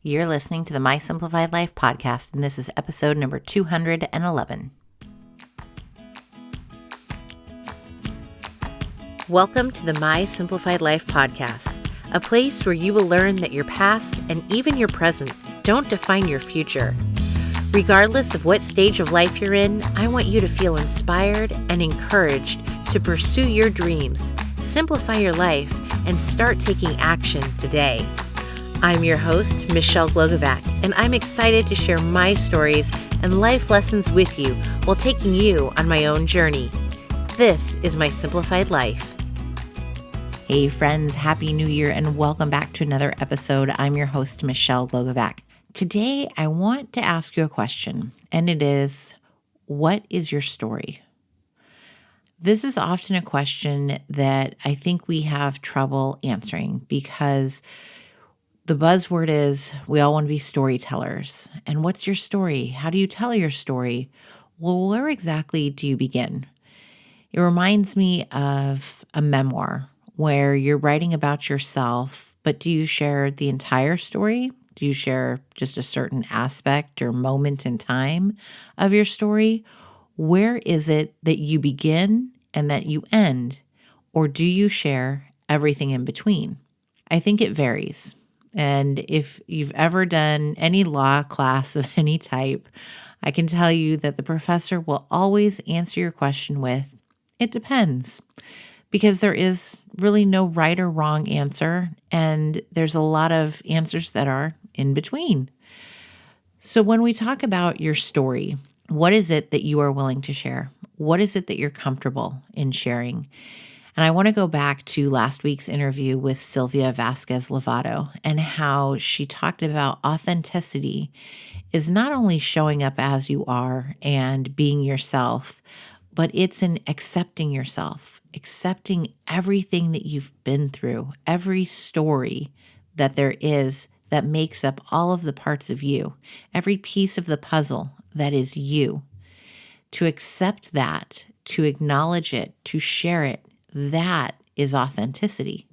You're listening to the My Simplified Life podcast, and this is episode number 211. Welcome to the My Simplified Life podcast, a place where you will learn that your past and even your present don't define your future. Regardless of what stage of life you're in, I want you to feel inspired and encouraged to pursue your dreams, simplify your life, and start taking action today. I'm your host, Michelle Glogovac, and I'm excited to share my stories and life lessons with you while taking you on my own journey. This is My Simplified Life. Hey friends, Happy New Year and welcome back to another episode. I'm your host, Michelle Glogovac. Today, I want to ask you a question, and it is, what is your story? This is often a question that I think we have trouble answering because the buzzword is we all want to be storytellers. And what's your story? How do you tell your story? Well, where exactly do you begin? It reminds me of a memoir where you're writing about yourself, but do you share the entire story? Do you share just a certain aspect or moment in time of your story? Where is it that you begin and that you end? Or do you share everything in between? I think it varies. And if you've ever done any law class of any type, I can tell you that the professor will always answer your question with, it depends. Because there is really no right or wrong answer, and there's a lot of answers that are in between. So when we talk about your story, what is it that you are willing to share? What is it that you're comfortable in sharing? And I want to go back to last week's interview with Sylvia Vasquez Lovato and how she talked about authenticity is not only showing up as you are and being yourself, but it's in accepting yourself, accepting everything that you've been through, every story that there is that makes up all of the parts of you, every piece of the puzzle that is you. To accept that, to acknowledge it, to share it, that is authenticity.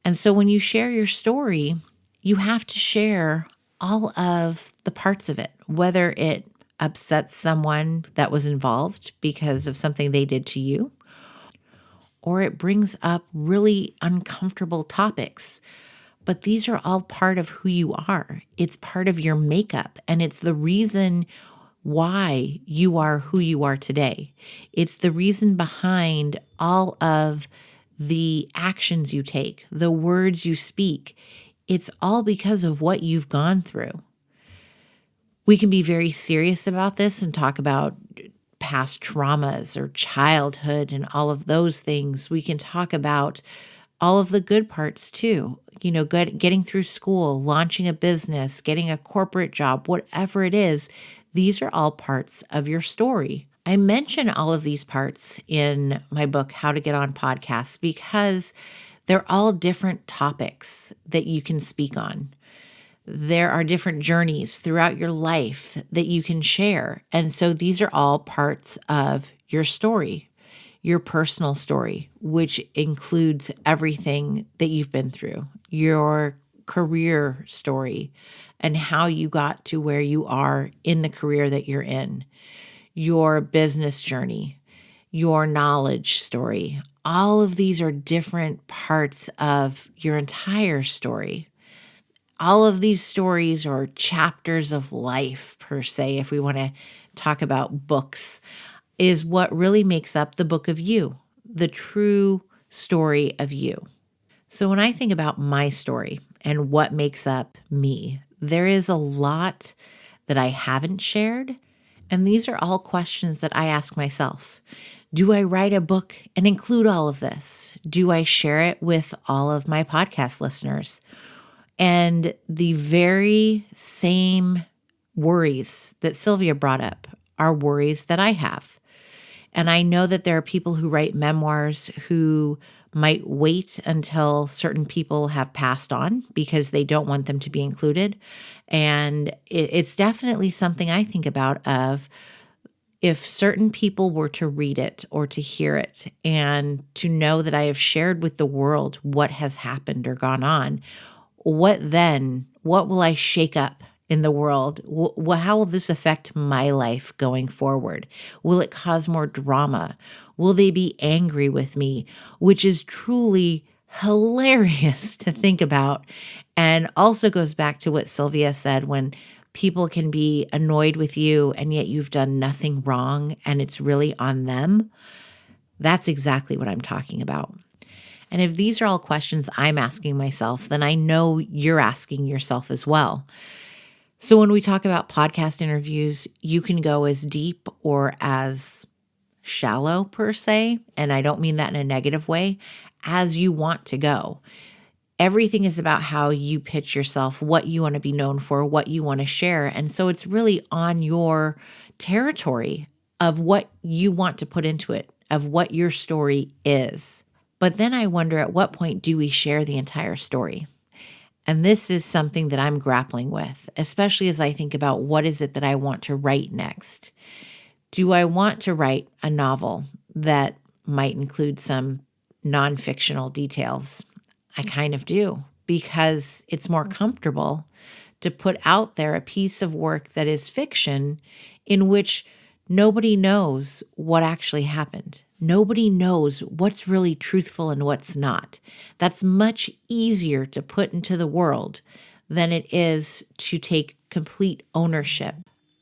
And so when you share your story, you have to share all of the parts of it, whether it upsets someone that was involved because of something they did to you, or it brings up really uncomfortable topics. But these are all part of who you are. It's part of your makeup, and it's the reason why you are who you are today. It's the reason behind all of the actions you take, the words you speak. It's all because of what you've gone through. We can be very serious about this and talk about past traumas or childhood and all of those things. We can talk about all of the good parts too. Getting through school, launching a business, getting a corporate job, whatever it is, these are all parts of your story. I mention all of these parts in my book, How to Get on Podcasts, because they're all different topics that you can speak on. There are different journeys throughout your life that you can share. And so these are all parts of your story, your personal story, which includes everything that you've been through, your career story, and how you got to where you are in the career that you're in, your business journey, your knowledge story. All of these are different parts of your entire story. All of these stories are chapters of life, per se, if we want to talk about books, is what really makes up the book of you, the true story of you. So when I think about my story and what makes up me, there is a lot that I haven't shared, and these are all questions that I ask myself. Do I write a book and include all of this? Do I share it with all of my podcast listeners? And the very same worries that Sylvia brought up are worries that I have. And I know that there are people who write memoirs who might wait until certain people have passed on because they don't want them to be included. And it's definitely something I think about of if certain people were to read it or to hear it and to know that I have shared with the world what has happened or gone on, what then? What will I shake up in the world? How will this affect my life going forward? Will it cause more drama? Will they be angry with me? Which is truly hilarious to think about. And also goes back to what Sylvia said, when people can be annoyed with you and yet you've done nothing wrong and it's really on them. That's exactly what I'm talking about. And if these are all questions I'm asking myself, then I know you're asking yourself as well. So when we talk about podcast interviews, you can go as deep or as shallow per se, and I don't mean that in a negative way, as you want to go. Everything is about how you pitch yourself, what you want to be known for, what you want to share. And so it's really on your territory of what you want to put into it, of what your story is. But then I wonder, at what point do we share the entire story? And this is something that I'm grappling with, especially as I think about what is it that I want to write next. Do I want to write a novel that might include some non-fictional details? I kind of do, because it's more comfortable to put out there a piece of work that is fiction in which nobody knows what actually happened. Nobody knows what's really truthful and what's not. That's much easier to put into the world than it is to take complete ownership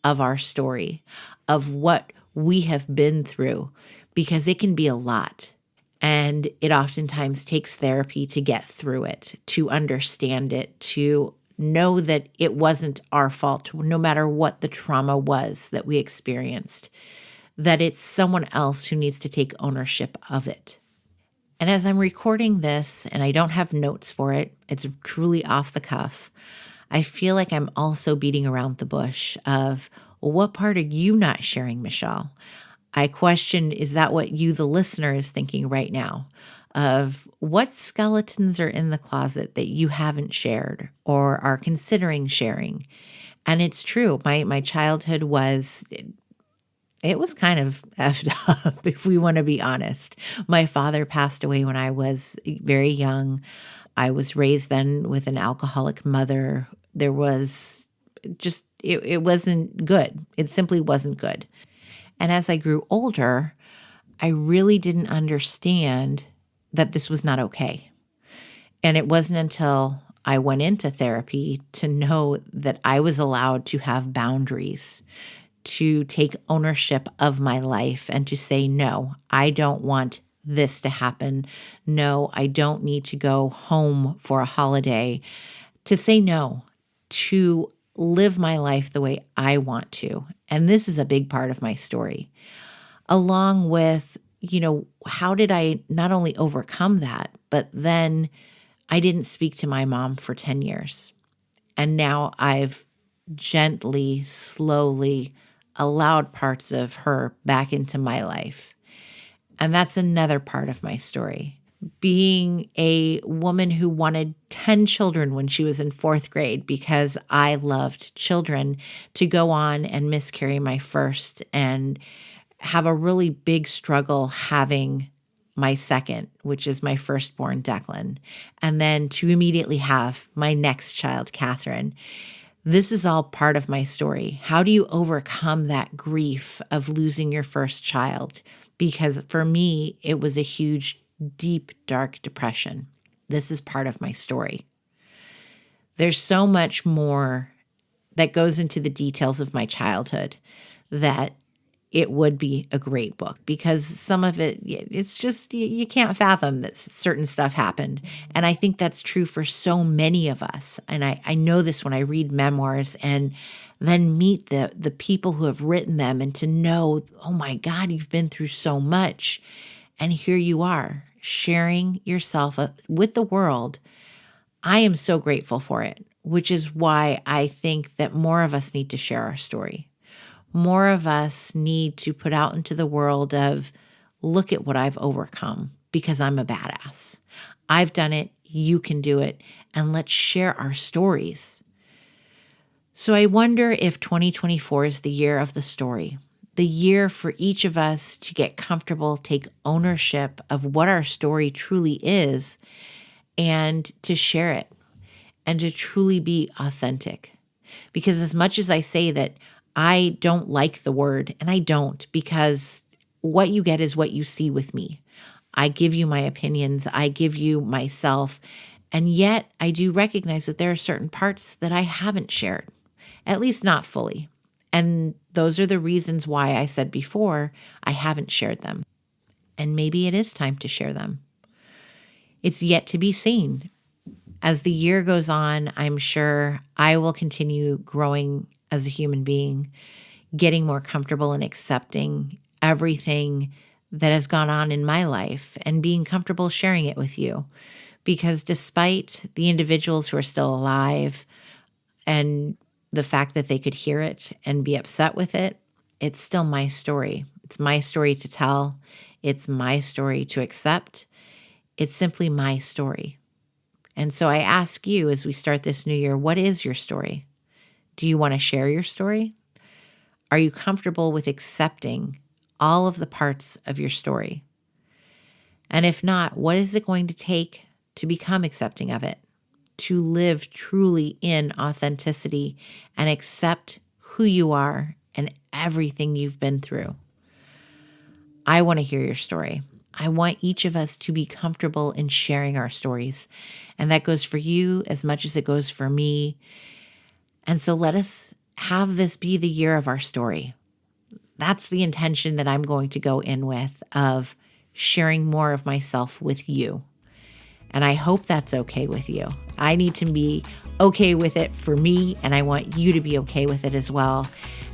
of our story, of what we have been through, because it can be a lot. And it oftentimes takes therapy to get through it, to understand it, to know that it wasn't our fault, no matter what the trauma was that we experienced, that it's someone else who needs to take ownership of it. And as I'm recording this, and I don't have notes for it, it's truly off the cuff, I feel like I'm also beating around the bush of, well, what part are you not sharing, Michelle? I question, is that what you, the listener, is thinking right now? Of what skeletons are in the closet that you haven't shared or are considering sharing? And it's true. My childhood was, it was kind of effed up, if we want to be honest. My father passed away when I was very young. I was raised then with an alcoholic mother. There was just, it wasn't good. It simply wasn't good. And as I grew older, I really didn't understand that this was not okay. And it wasn't until I went into therapy to know that I was allowed to have boundaries, to take ownership of my life and to say, no, I don't want this to happen. No, I don't need to go home for a holiday. To say no, to live my life the way I want to. And this is a big part of my story. Along with, how did I not only overcome that, but then I didn't speak to my mom for 10 years. And now I've gently, slowly allowed parts of her back into my life. And that's another part of my story. Being a woman who wanted 10 children when she was in 4th grade because I loved children, to go on and miscarry my first and have a really big struggle having my second, which is my firstborn, Declan, and then to immediately have my next child, Catherine. This is all part of my story. How do you overcome that grief of losing your first child? Because for me, it was a huge, deep, dark depression. This is part of my story. There's so much more that goes into the details of my childhood that it would be a great book, because some of it, it's just, you can't fathom that certain stuff happened. And I think that's true for so many of us. And I know this when I read memoirs and then meet the people who have written them, and to know, oh my God, you've been through so much. And here you are sharing yourself with the world. I am so grateful for it, which is why I think that more of us need to share our story. More of us need to put out into the world of, look at what I've overcome, because I'm a badass. I've done it. You can do it. And let's share our stories. So I wonder if 2024 is the year of the story, the year for each of us to get comfortable, take ownership of what our story truly is, and to share it. and to truly be authentic. Because as much as I say that I don't like the word, and I don't, because what you get is what you see with me. I give you my opinions, I give you myself, and yet I do recognize that there are certain parts that I haven't shared, at least not fully. And those are the reasons why I said before I haven't shared them. And maybe it is time to share them. It's yet to be seen. As the year goes on, I'm sure I will continue growing as a human being, getting more comfortable in accepting everything that has gone on in my life and being comfortable sharing it with you. Because despite the individuals who are still alive and the fact that they could hear it and be upset with it, it's still my story. It's my story to tell. It's my story to accept. It's simply my story. And so I ask you as we start this new year, what is your story? Do you want to share your story? Are you comfortable with accepting all of the parts of your story? And if not, what is it going to take to become accepting of it? To live truly in authenticity and accept who you are and everything you've been through. I want to hear your story. I want each of us to be comfortable in sharing our stories. And that goes for you as much as it goes for me. And so let us have this be the year of our story. That's the intention that I'm going to go in with, of sharing more of myself with you. And I hope that's okay with you. I need to be okay with it for me, and I want you to be okay with it as well.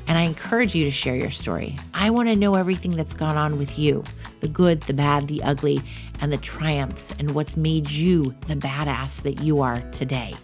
And I encourage you to share your story. I want to know everything that's gone on with you, the good, the bad, the ugly, and the triumphs, and what's made you the badass that you are today.